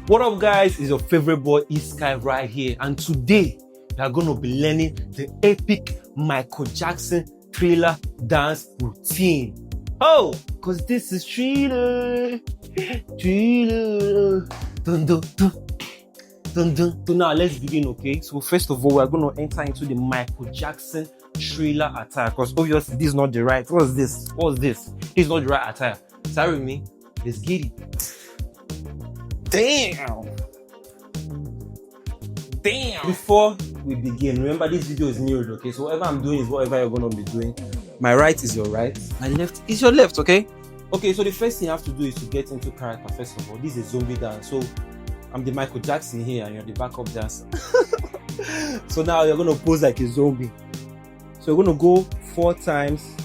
What up guys, is your favorite boy Sky right here, and today we are going to be learning the epic Michael Jackson Thriller dance routine. Oh, cause this is Thriller. Dun, dun, dun. Dun, dun. So now let's begin, okay? So first of all, we are going to enter into the Michael Jackson Thriller attire, because obviously this is not the right. What's this? This is not the right attire. Sorry with me. Let's get it. Damn. Before we begin, remember this video is mirrored, okay? So whatever I'm doing is whatever you're gonna be doing. My right is your right, my left is your left, okay? Okay, so the first thing you have to do is to get into character. First of all, this is a zombie dance. So I'm the Michael Jackson here and you're the backup dancer. So now you're gonna pose like a zombie. So you're gonna go 4 times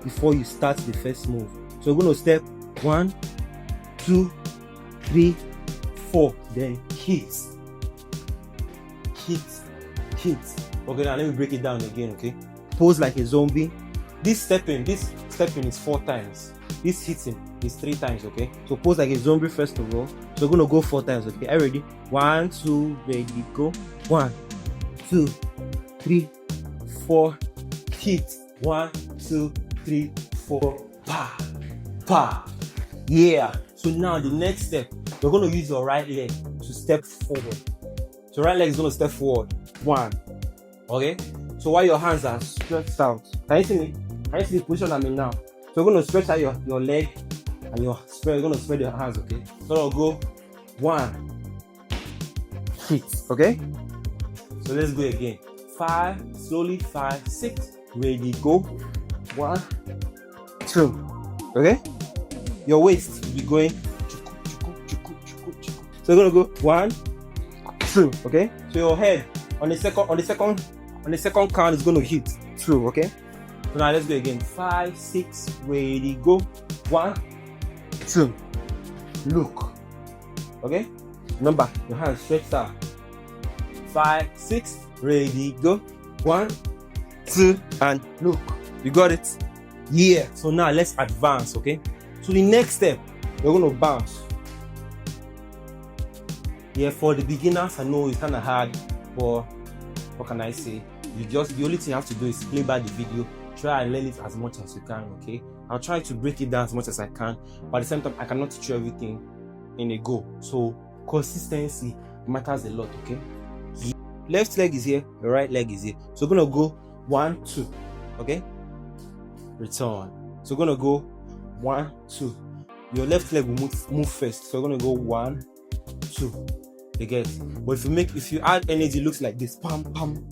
before you start the first move. So you're gonna step 1, 2, 3, 4, then hit. Okay, now let me break it down again, okay? Pose like a zombie. This stepping is 4 times. This hitting is 3 times, okay? So pose like a zombie first of all. So we're gonna go 4 times, okay? Are you ready? 1, 2, ready, go. 1, 2, 3, 4, hit. 1, 2, 3, 4, pa, pa. Yeah. So now the next step, you're going to use your right leg to step forward. So right leg is going to step forward. 1. Okay? So while your hands are stretched out. Can you see me? Can you see the position I'm in now? So you're going to stretch out your leg and you're going to spread your hands, okay? So I'll go 1. Hit. Okay? So let's go again. 5. Slowly. 5, 6. Ready, go. 1, 2. Okay? Your waist will be going. So you're gonna go 1, 2. Okay. So your head on the second count is gonna hit 2. Okay. So now let's go again. 5, 6. Ready, go. 1, 2. Look. Okay. Remember your hands stretched out. 5, 6. Ready, go. 1, 2, and look. You got it? Yeah. So now let's advance. Okay. So the next step, you're going to bounce. Yeah, for the beginners, I know it's kind of hard, but what can I say? The only thing you have to do is play by the video, try and learn it as much as you can, okay? I'll try to break it down as much as I can, but at the same time, I cannot teach you everything in a go. So consistency matters a lot, okay? Left leg is here, the right leg is here. So we're going to go 1, 2, okay? Return. So we're going to go 1, 2. Your left leg will move first. So we're gonna go 1, 2. You get? But if you add energy, it looks like this. Pam pam.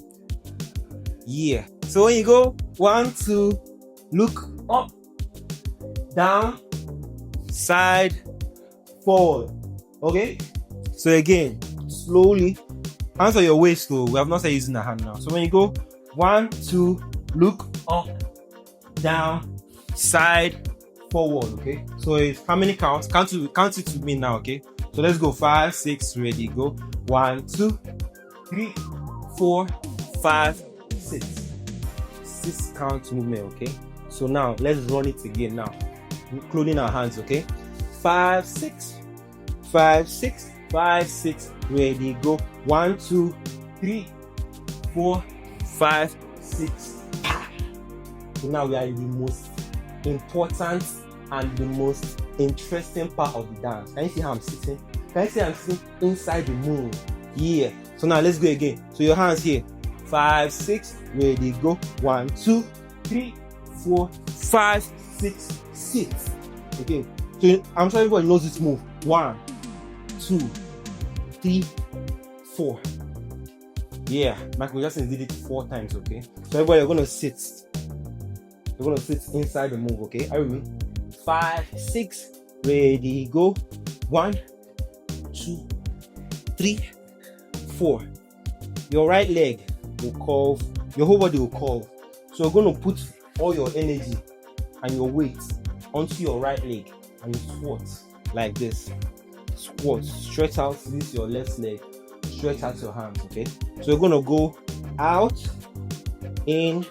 Yeah. So when you go 1, 2, look up, down, side, forward. Okay? So again, slowly. Hands on your waist though. We have not started using the hand now. So when you go 1, 2, look up, down, side, forward. Okay, so it's how many counts? Count it to me now. Okay, so let's go. 5, 6. Ready, go. 1, 2, 3, 4, 5, 6. 6 count movement. Okay, so now let's run it again. Now including our hands. Okay, 5, 6, 5, 6, 5, 6. Ready, go. 1, 2, 3, 4, 5, 6. So now we are in the most important and the most interesting part of the dance. Can you see how I'm sitting? Can you see I'm sitting inside the move? Yeah. So now let's go again. So your hands here. 5, 6. Ready, go. 1, 2, 3, 4, 5, 6, 6. Okay. So I'm sure everybody knows this move. 1, 2, 3, 4. Yeah. Michael Jackson did it 4 times. Okay. So everybody, you're gonna sit. You're gonna sit inside the move, okay? Are you with me? 5, 6. ready, go. 1, 2, 3, 4. Your right leg will curve, your whole body will curve. So you're going to put all your energy and your weight onto your right leg and you squat like this. Squat, stretch out. This is your left leg. Stretch out your hands, okay? So you're going to go out, in,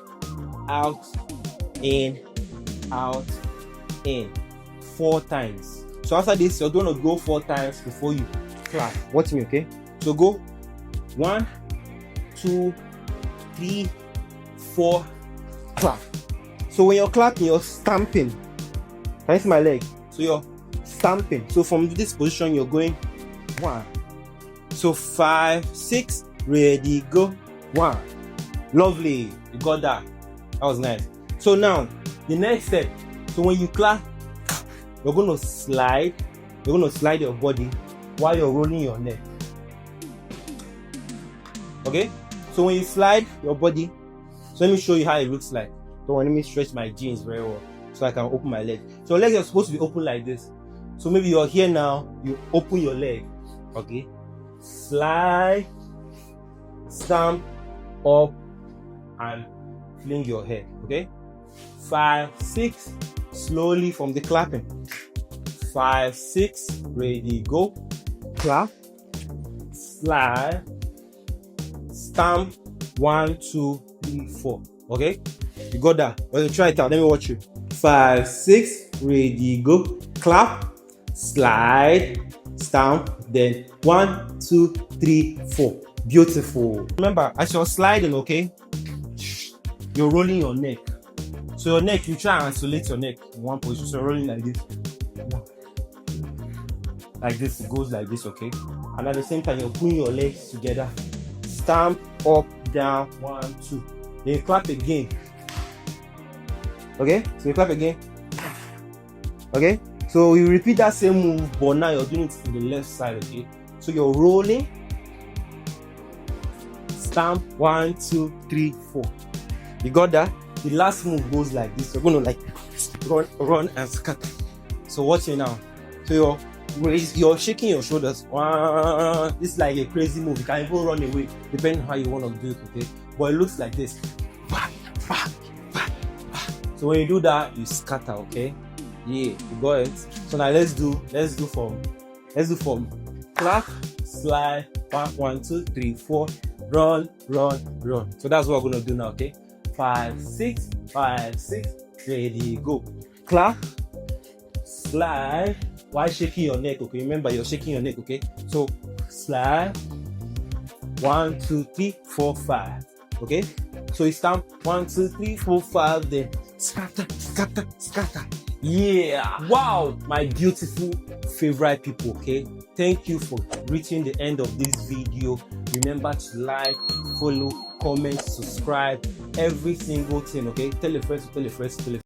out, in, out, in 4 times. So after this, you're going to go 4 times before you clap. Watch me, okay? So go 1, 2, 3, 4, clap. So when you're clapping, you're stamping. Can you see my leg? So you're stamping. So from this position, you're going 1. So 5, 6, ready, go. 1. Lovely. You got that. That was nice. So now, the next step. So when you clap, you're going to slide. You're going to slide your body while you're rolling your neck. Okay? So when you slide your body, so let me show you how it looks like. So let me stretch my jeans very well so I can open my leg. So your legs are supposed to be open like this. So maybe you're here now, you open your leg. Okay? Slide, stamp up, and fling your head. Okay? 5, 6, slowly from the clapping. 5, 6, ready, go. Clap, slide, stamp. 1, 2, 3, 4. Okay? You got that? Well, try it out. Let me watch you. 5, 6, ready, go. Clap, slide, stamp, then 1, 2, 3, 4. Beautiful. Remember, as you're sliding, okay, you're rolling your neck. So your neck, you try and isolate your neck in one position. So you're rolling like this. Like this, it goes like this, okay? And at the same time, you're pulling your legs together. Stamp, up, down, 1, 2. Then you clap again. Okay? So you clap again. Okay? So you repeat that same move, but now you're doing it to the left side, okay? So you're rolling. Stamp, 1, 2, 3, 4. You got that? The last move goes like this. You're going to like run and scatter. So watch it now. So you're shaking your shoulders. This is like a crazy move. You can even run away depending on how you want to do it, okay? But it looks like this. So when you do that, you scatter, okay? Yeah, you got it. So now let's do from clap, slide, 1, 2, 3, 4, run. So that's what we're gonna do now, okay? 5, 6, 5, 6, ready, go. Clap, slide, while shaking your neck, okay? Remember, you're shaking your neck, okay? So slide, 1, 2, 3, 4, 5, okay? So you stamp 1, 2, 3, 4, 5, then scatter. Yeah! Wow! My beautiful favorite people, okay? Thank you for reaching the end of this video. Remember to like, follow, comment, subscribe, every single thing, okay? Tell a friend to tell a friend to tell a friend.